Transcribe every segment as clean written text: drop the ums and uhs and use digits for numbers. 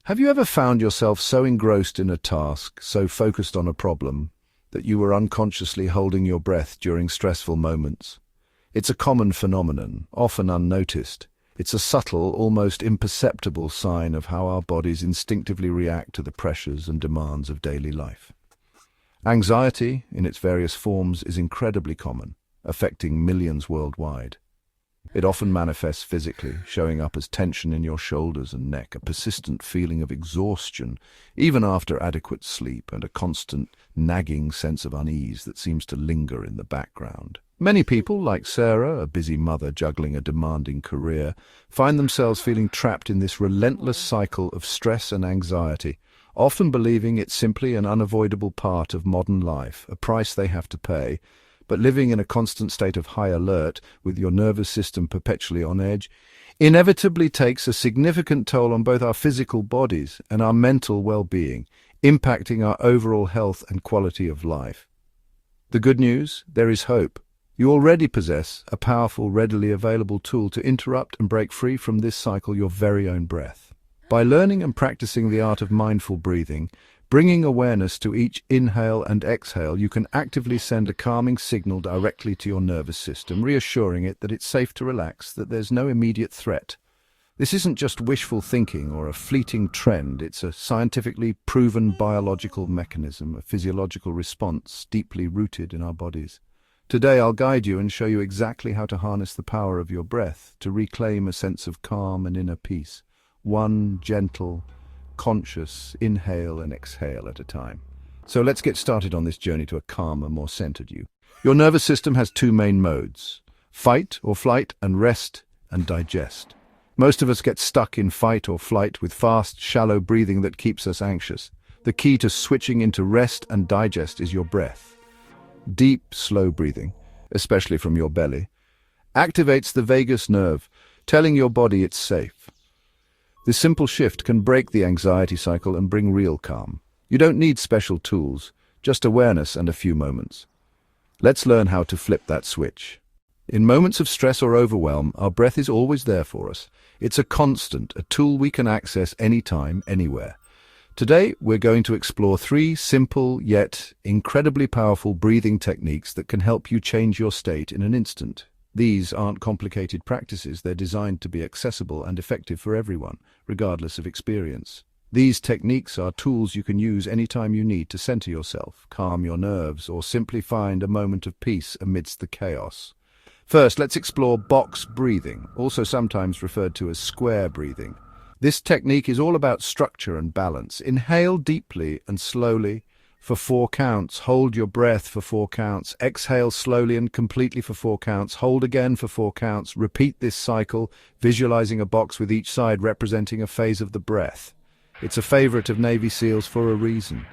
Have you ever found yourself so engrossed in a task, so focused on a problem, that you were unconsciously holding your breath during stressful moments? It's a common phenomenon, often unnoticed. It's a subtle, almost imperceptible sign of how our bodies instinctively react to the pressures and demands of daily life. Anxiety, in its various forms, is incredibly common, affecting millions worldwide. It often manifests physically, showing up as tension in your shoulders and neck, a persistent feeling of exhaustion, even after adequate sleep, and a constant, nagging sense of unease that seems to linger in the background. Many people, like Sarah, a busy mother juggling a demanding career, find themselves feeling trapped in this relentless cycle of stress and anxiety, often believing it's simply an unavoidable part of modern life, a price they have to pay. But living in a constant state of high alert, with your nervous system perpetually on edge, inevitably takes a significant toll on both our physical bodies and our mental well-being, impacting our overall health and quality of life. The good news? There is hope. You already possess a powerful, readily available tool to interrupt and break free from this cycle: your very own breath. By learning and practicing the art of mindful breathing, bringing awareness to each inhale and exhale, you can actively send a calming signal directly to your nervous system, reassuring it that it's safe to relax, that there's no immediate threat. This isn't just wishful thinking or a fleeting trend. It's a scientifically proven biological mechanism, a physiological response deeply rooted in our bodies. Today I'll guide you and show you exactly how to harness the power of your breath to reclaim a sense of calm and inner peace, one gentle, conscious inhale and exhale at a time. So let's get started on this journey to a calmer, more centered you. Your nervous system has two main modes: fight or flight, and rest and digest. Most of us get stuck in fight or flight with fast, shallow breathing that keeps us anxious. The key to switching into rest and digest is your breath. Deep, slow breathing, especially from your belly, activates the vagus nerve, telling your body it's safe. This simple shift can break the anxiety cycle and bring real calm. You don't need special tools, just awareness and a few moments. Let's learn how to flip that switch. In moments of stress or overwhelm, our breath is always there for us. It's a constant, a tool we can access anytime, anywhere. Today, we're going to explore 3 simple yet incredibly powerful breathing techniques that can help you change your state in an instant. These aren't complicated practices. They're designed to be accessible and effective for everyone, regardless of experience. These techniques are tools you can use anytime you need to center yourself, calm your nerves, or simply find a moment of peace amidst the chaos. First, let's explore box breathing, also sometimes referred to as square breathing. This technique is all about structure and balance. Inhale deeply and slowly for 4 counts. Hold your breath for 4 counts. Exhale slowly and completely for 4 counts. Hold again for 4 counts. Repeat this cycle, visualizing a box with each side representing a phase of the breath. It's a favorite of Navy SEALs for a reason.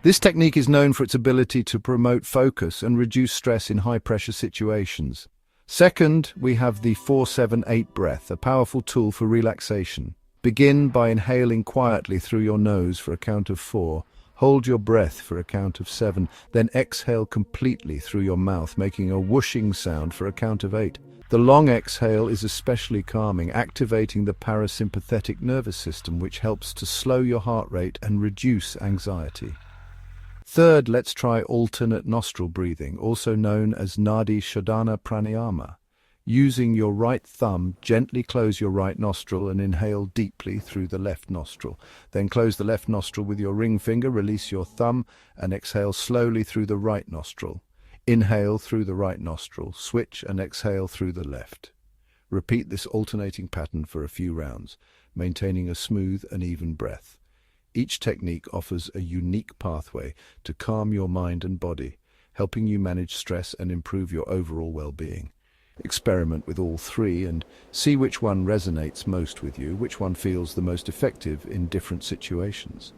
This technique is known for its ability to promote focus and reduce stress in high-pressure situations. Second, we have the 4-7-8 breath, a powerful tool for relaxation. Begin by inhaling quietly through your nose for a count of 4. Hold your breath for a count of 7, then exhale completely through your mouth, making a whooshing sound for a count of 8. The long exhale is especially calming, activating the parasympathetic nervous system, which helps to slow your heart rate and reduce anxiety. Third, let's try alternate nostril breathing, also known as Nadi Shodhana Pranayama. Using your right thumb, gently close your right nostril and inhale deeply through the left nostril. Then close the left nostril with your ring finger, release your thumb, and exhale slowly through the right nostril. Inhale through the right nostril, switch and exhale through the left. Repeat this alternating pattern for a few rounds, maintaining a smooth and even breath. Each technique offers a unique pathway to calm your mind and body, helping you manage stress and improve your overall well-being. Experiment with all 3 and see which one resonates most with you, which one feels the most effective in different situations.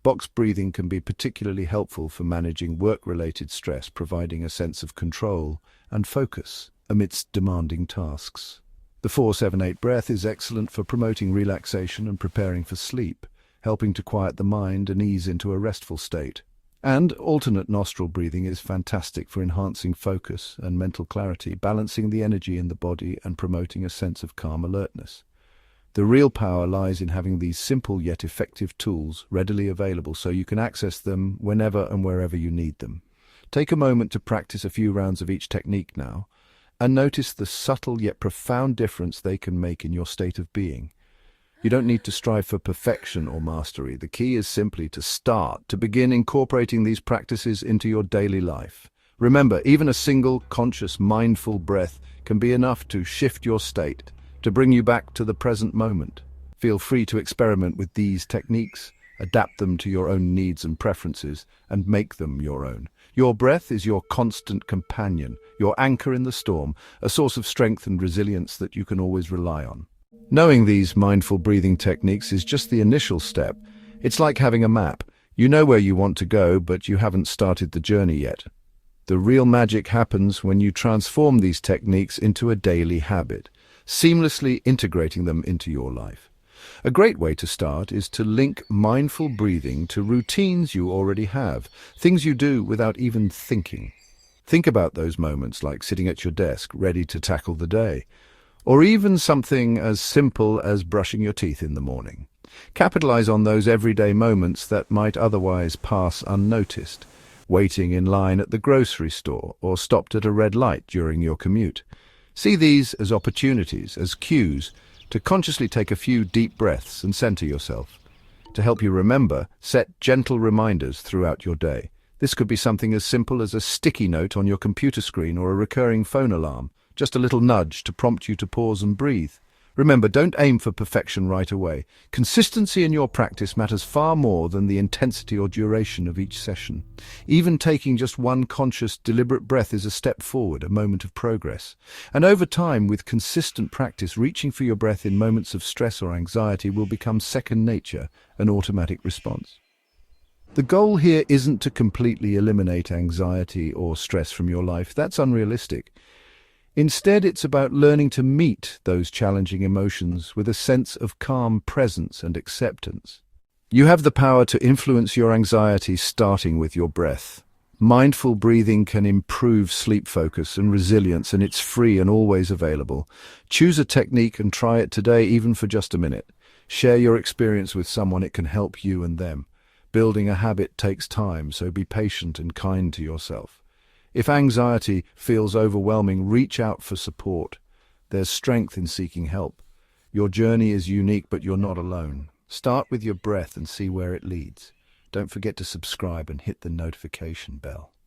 Box breathing can be particularly helpful for managing work-related stress, providing a sense of control and focus amidst demanding tasks. The 4-7-8 breath is excellent for promoting relaxation and preparing for sleep, helping to quiet the mind and ease into a restful state. And alternate nostril breathing is fantastic for enhancing focus and mental clarity, balancing the energy in the body and promoting a sense of calm alertness. The real power lies in having these simple yet effective tools readily available so you can access them whenever and wherever you need them. Take a moment to practice a few rounds of each technique now, and notice the subtle yet profound difference they can make in your state of being. You don't need to strive for perfection or mastery. The key is simply to start, to begin incorporating these practices into your daily life. Remember, even a single, conscious, mindful breath can be enough to shift your state, to bring you back to the present moment. Feel free to experiment with these techniques, adapt them to your own needs and preferences, and make them your own. Your breath is your constant companion, your anchor in the storm, a source of strength and resilience that you can always rely on. Knowing these mindful breathing techniques is just the initial step. It's like having a map. You know where you want to go, but you haven't started the journey yet. The real magic happens when you transform these techniques into a daily habit, seamlessly integrating them into your life. A great way to start is to link mindful breathing to routines you already have, things you do without even thinking. Think about those moments like sitting at your desk, ready to tackle the day, or even something as simple as brushing your teeth in the morning. Capitalize on those everyday moments that might otherwise pass unnoticed, waiting in line at the grocery store or stopped at a red light during your commute. See these as opportunities, as cues, to consciously take a few deep breaths and center yourself. To help you remember, set gentle reminders throughout your day. This could be something as simple as a sticky note on your computer screen or a recurring phone alarm, just a little nudge to prompt you to pause and breathe. Remember, don't aim for perfection right away. Consistency in your practice matters far more than the intensity or duration of each session. Even taking just one conscious, deliberate breath is a step forward, a moment of progress. And over time, with consistent practice, reaching for your breath in moments of stress or anxiety will become second nature, an automatic response. The goal here isn't to completely eliminate anxiety or stress from your life. That's unrealistic. Instead, it's about learning to meet those challenging emotions with a sense of calm presence and acceptance. You have the power to influence your anxiety starting with your breath. Mindful breathing can improve sleep focus and resilience, and it's free and always available. Choose a technique and try it today, even for just a minute. Share your experience with someone. It can help you and them. Building a habit takes time, so be patient and kind to yourself. If anxiety feels overwhelming, reach out for support. There's strength in seeking help. Your journey is unique, but you're not alone. Start with your breath and see where it leads. Don't forget to subscribe and hit the notification bell.